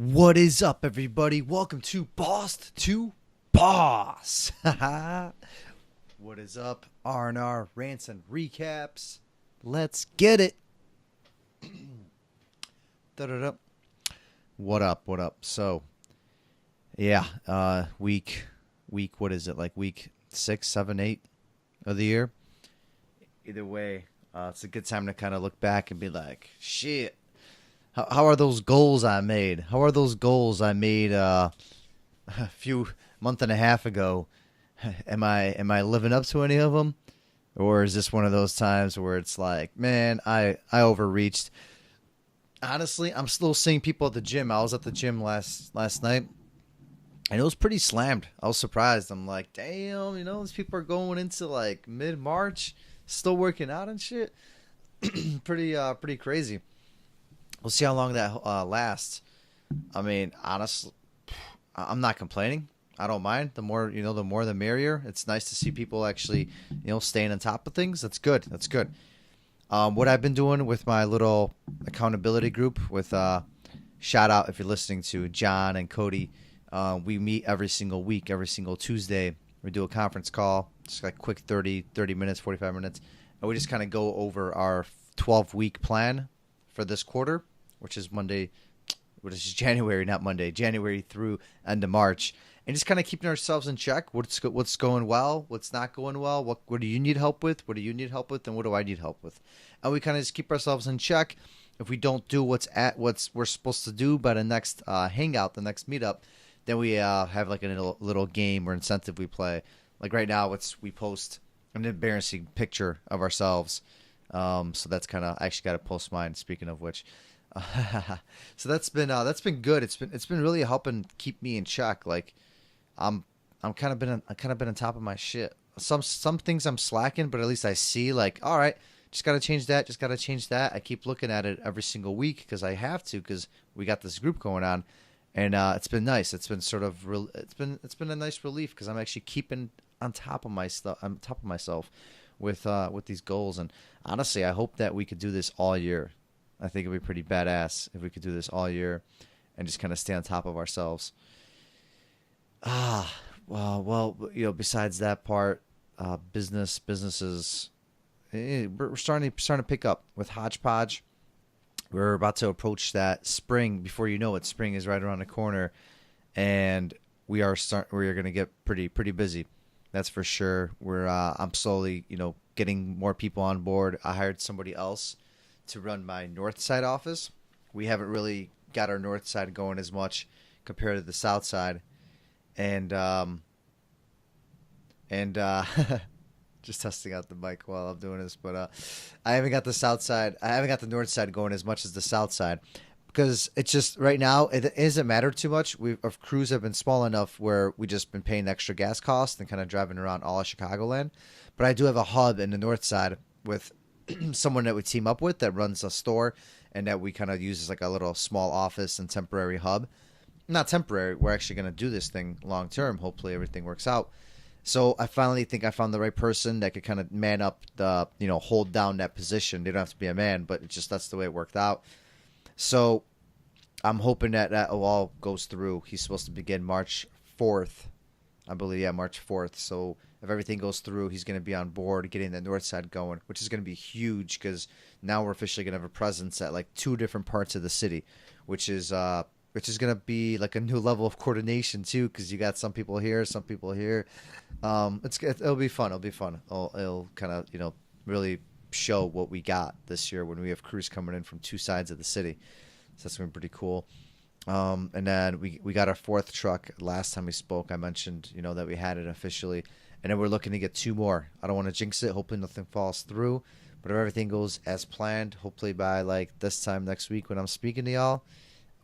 What is up, everybody? Welcome to Boss to Boss. What is up? R&R rants and recaps. Let's get it. Da-da-da. What up? What up? So, yeah, week. What is it? Like week 6, 7, 8 of the year. Either way, it's a good time to kind of look back and be like, shit. How are those goals I made? How are those goals I made a few month and a half ago? Am I living up to any of them, or is this one of those times where it's like, man, I overreached? Honestly, I'm still seeing people at the gym. I was at the gym last night, and it was pretty slammed. I was surprised. I'm like, damn, these people are going into like mid March, still working out and shit. Pretty crazy. We'll see how long that lasts. I mean, honestly, I'm not complaining. I don't mind. The more the merrier. It's nice to see people actually, staying on top of things. That's good. That's good. What I've been doing with my little accountability group with shout out if you're listening to John and Cody. We meet every single week, every single Tuesday. We do a conference call, just like quick 30 minutes, 45 minutes. And we just kind of go over our 12-week plan for this quarter, which is January, not Monday, January through end of March, and just kind of keeping ourselves in check. What's going well, what's not going well, what do you need help with, what do you need help with, and what do I need help with, and we kind of just keep ourselves in check. If we don't do what we're supposed to do by the next hangout, the next meetup, then we have like a little game or incentive we play. Like right now, we post an embarrassing picture of ourselves. So that's kind of, I actually got to post mine. Speaking of which, so that's been good. It's been really helping keep me in check. Like I'm kind of been on top of my shit. Some things I'm slacking, but at least I see like, all right, just got to change that. Just got to change that. I keep looking at it every single week because I have to, because we got this group going on, and it's been nice. It's been sort of it's been a nice relief because I'm actually keeping on top of my stuff. On top of myself with these goals. And honestly, I hope that we could do this all year. I think it'd be pretty badass if we could do this all year and just kind of stay on top of ourselves. Well, besides that part, businesses, we're starting to pick up with Hodgepodge. We're about to approach that spring. Before you know it, spring is right around the corner, and we are going to get pretty busy. That's for sure. I'm slowly, getting more people on board. I hired somebody else to run my Northside office. We haven't really got our north side going as much compared to the south side, and just testing out the mic while I'm doing this. But I haven't got the north side going as much as the south side. Because it's just right now, it doesn't matter too much. Our crews have been small enough where we just been paying extra gas costs and kind of driving around all of Chicagoland. But I do have a hub in the north side with someone that we team up with that runs a store and that we kind of use as like a little small office and temporary hub. Not temporary. We're actually going to do this thing long term. Hopefully everything works out. So I finally think I found the right person that could kind of man up hold down that position. They don't have to be a man, but that's the way it worked out. So I'm hoping that all goes through. He's supposed to begin March 4th. I believe, yeah, March 4th. So if everything goes through, he's going to be on board getting the north side going, which is going to be huge because now we're officially going to have a presence at like 2 different parts of the city, which is going to be like a new level of coordination too, because you got some people here, some people here. It'll be fun. It'll be fun. It'll kind of, really show what we got this year when we have crews coming in from 2 sides of the city. So that's going to be pretty cool. And then we got our 4th truck. Last time we spoke, I mentioned, that we had it officially. And then we're looking to get 2 more. I don't want to jinx it. Hopefully nothing falls through. But if everything goes as planned, hopefully by like this time next week when I'm speaking to y'all,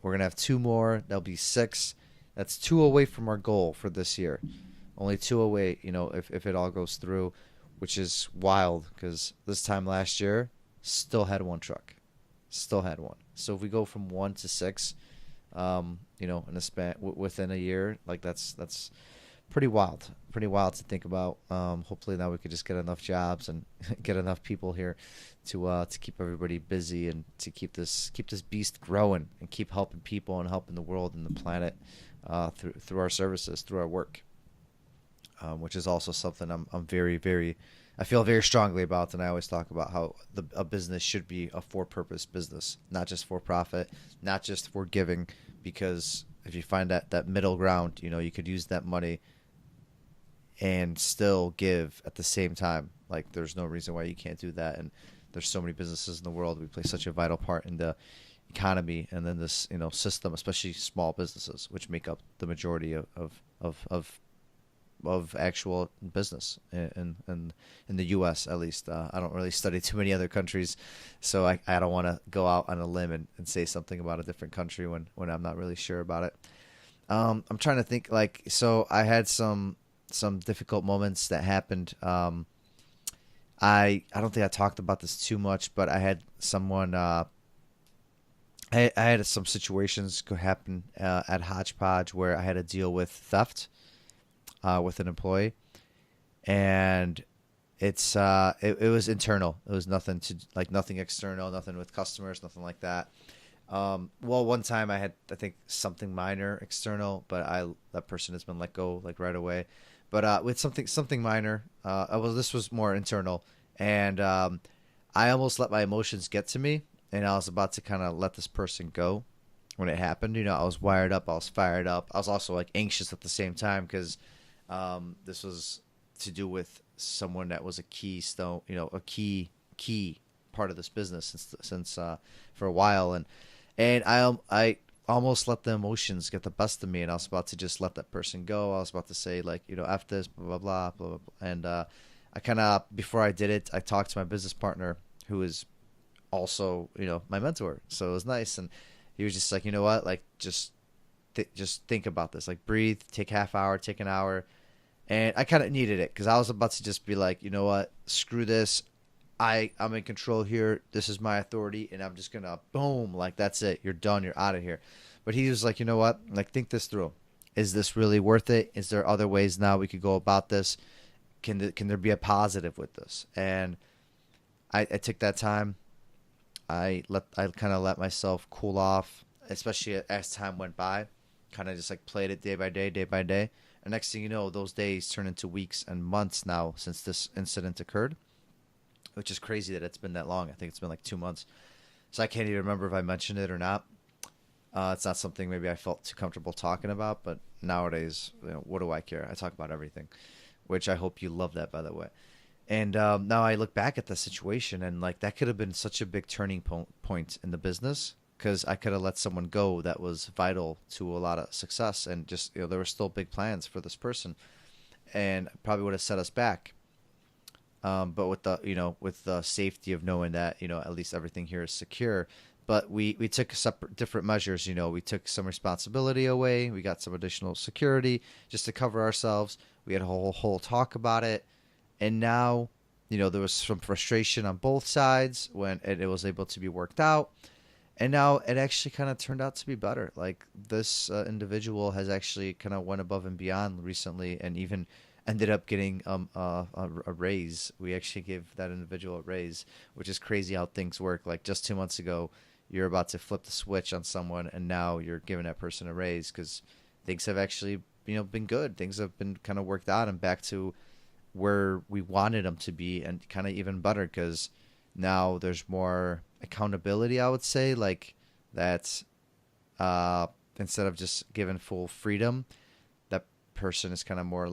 we're going to have 2 more. That'll be 6. That's 2 away from our goal for this year. Only 2 away, if it all goes through, which is wild because this time last year, still had 1 truck. Still had 1. So if we go from 1 to 6, in a span within a year, like that's pretty wild to think about. Hopefully now we could just get enough jobs and get enough people here to keep everybody busy and to keep this beast growing and keep helping people and helping the world and the planet through our services, through our work, which is also something I'm very very I feel very strongly about, and I always talk about how a business should be a for-purpose business, not just for profit, not just for giving, because if you find that middle ground, you could use that money and still give at the same time. Like, there's no reason why you can't do that. And there's so many businesses in the world. We play such a vital part in the economy and then this, system, especially small businesses, which make up the majority of actual business in the U.S. at least. I don't really study too many other countries, so I don't want to go out on a limb and say something about a different country when I'm not really sure about it. I'm trying to think, so I had some difficult moments that happened. I don't think I talked about this too much, but I had someone. I had some situations happen at Hodgepodge where I had to deal with theft with an employee, and it was internal. It was nothing external, nothing with customers, nothing like that. One time I had, I think, something minor external, but that person has been let go right away. But with something minor, this was more internal, and I almost let my emotions get to me, and I was about to kind of let this person go when it happened. I was wired up, I was fired up, I was also anxious at the same time because this was to do with someone that was a keystone, a key part of this business since for a while, and I almost let the emotions get the best of me, and I was about to just let that person go. I was about to say F this, blah, blah, blah, blah, blah. And I kind of, before I did it, I talked to my business partner, who is also, my mentor. So it was nice. And he was just like, you know what, just think about this, breathe, take half hour, take an hour. And I kind of needed it because I was about to just be like, you know what, screw this. I'm in control here. This is my authority, and I'm just gonna boom, that's it. You're done. You're out of here. But he was like, you know what? Think this through. Is this really worth it? Is there other ways now we could go about this? Can there be a positive with this? And I took that time. I kind of let myself cool off, especially as time went by. Kind of just played it day by day, day by day. And next thing you know, those days turn into weeks and months now since this incident occurred. Which is crazy that it's been that long. I think it's been 2 months. So I can't even remember if I mentioned it or not. It's not something maybe I felt too comfortable talking about, but nowadays, what do I care? I talk about everything, which I hope you love that, by the way. And now I look back at the situation, and that could have been such a big turning point in the business, because I could have let someone go that was vital to a lot of success, and just there were still big plans for this person, and probably would have set us back. But with the safety of knowing that at least everything here is secure. But we took different measures. We took some responsibility away. We got some additional security just to cover ourselves. We had a whole talk about it, and now there was some frustration on both sides when it was able to be worked out, and now it actually kind of turned out to be better. This individual has actually kind of went above and beyond recently, and even ended up getting a raise. We actually gave that individual a raise, which is crazy how things work. Just 2 months ago, you're about to flip the switch on someone, and now you're giving that person a raise because things have actually been good. Things have been kind of worked out and back to where we wanted them to be, and kind of even better because now there's more accountability, I would say. That instead of just giving full freedom, that person is kind of more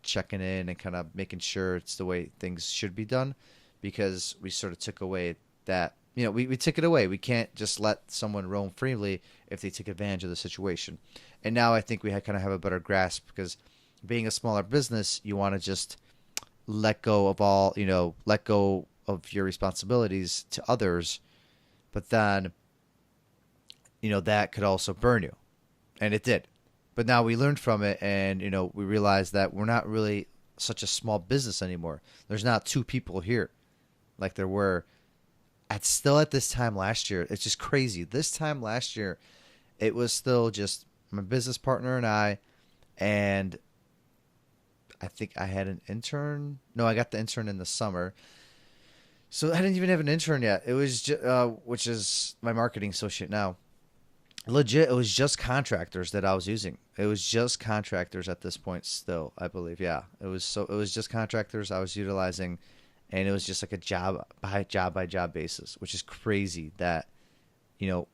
checking in and kind of making sure it's the way things should be done, because we sort of took away that, we took it away. We can't just let someone roam freely if they take advantage of the situation. And now I think we kind of have a better grasp, because being a smaller business, you want to just let go of your responsibilities to others, but then, that could also burn you. And it did. But now we learned from it, and we realized that we're not really such a small business anymore. There's not two people here like there were at this time last year. It's just crazy. This time last year, it was still just my business partner and I, and I think I had an intern. No, I got the intern in the summer. So I didn't even have an intern yet. It was which is my marketing associate now. Legit, it was just contractors that I was using. It was just contractors at this point still, I believe. Yeah. It was just contractors I was utilizing, and it was just like a job by job basis, which is crazy that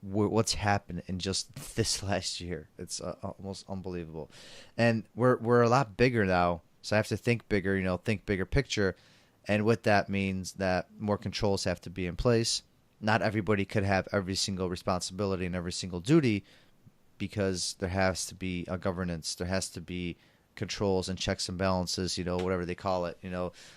what's happened in just this last year. It's almost unbelievable. And we're a lot bigger now, so I have to think bigger, think bigger picture. And what that means that more controls have to be in place. Not everybody could have every single responsibility and every single duty, because there has to be a governance. There has to be controls and checks and balances, whatever they call it,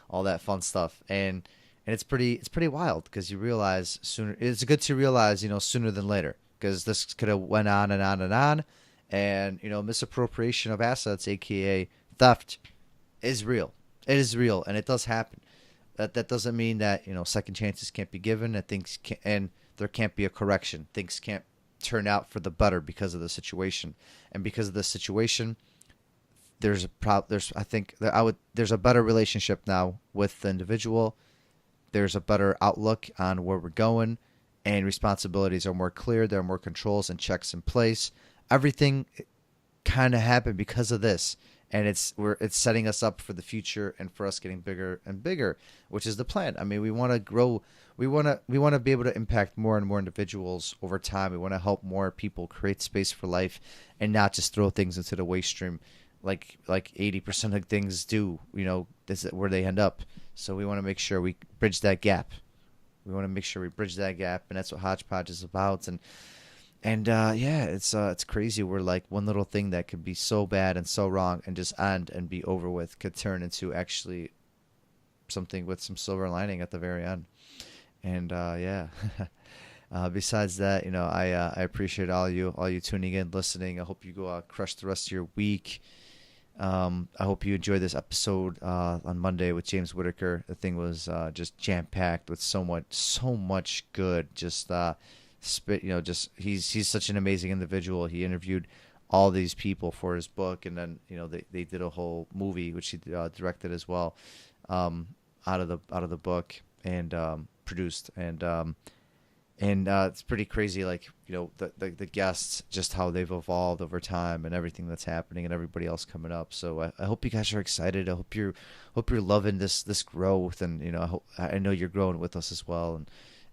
all that fun stuff. And it's pretty wild, because you realize sooner. It's good to realize, sooner than later, because this could have went on and on and on. And, misappropriation of assets, aka theft, is real. It is real, and it does happen. That doesn't mean that second chances can't be given, and there can't be a correction. Things can't turn out for the better because of the situation, and because of the situation, there's a better relationship now with the individual. There's a better outlook on where we're going, and responsibilities are more clear. There are more controls and checks in place. Everything kind of happened because of this. And it's setting us up for the future and for us getting bigger and bigger, which is the plan. I mean, we want to grow. We want to be able to impact more and more individuals over time. We want to help more people create space for life, and not just throw things into the waste stream, like 80% of things do. This is where they end up. So we want to make sure we bridge that gap. And that's what Hodgepodge is about. And it's crazy. We're like, one little thing that could be so bad and so wrong and just end and be over with could turn into actually something with some silver lining at the very end. And besides that, I appreciate all you tuning in, listening. I hope you go crush the rest of your week. I hope you enjoyed this episode on Monday with James Whitaker. The thing was just jam packed with so much good. He's such an amazing individual. He interviewed all these people for his book, and then they did a whole movie which he directed as well, out of the book, and produced, and it's pretty crazy, like the guests, just how they've evolved over time, and everything that's happening, and everybody else coming up. So I hope you guys are excited. I hope you're loving this growth, and I know you're growing with us as well,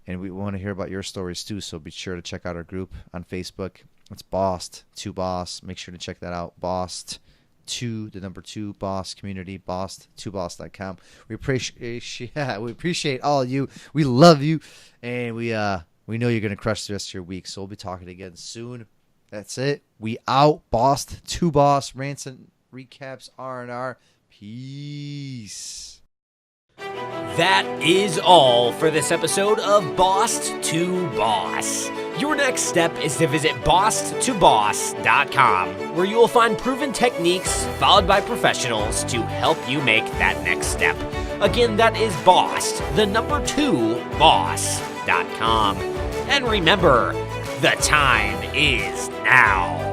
and we want to hear about your stories too, so be sure to check out our group on Facebook. It's Bost to Boss. Make sure to check that out. Bost to the number 2 Boss community. Bost2boss.com. We appreciate all of you. We love you, and we know you're gonna crush the rest of your week. So we'll be talking again soon. That's it. We out. Bost to Boss. Rants and recaps. R&R. Peace. That is all for this episode of Boss to Boss. Your next step is to visit boss2boss.com, where you will find proven techniques followed by professionals to help you make that next step. Again, that is boss2boss.com. And remember, the time is now.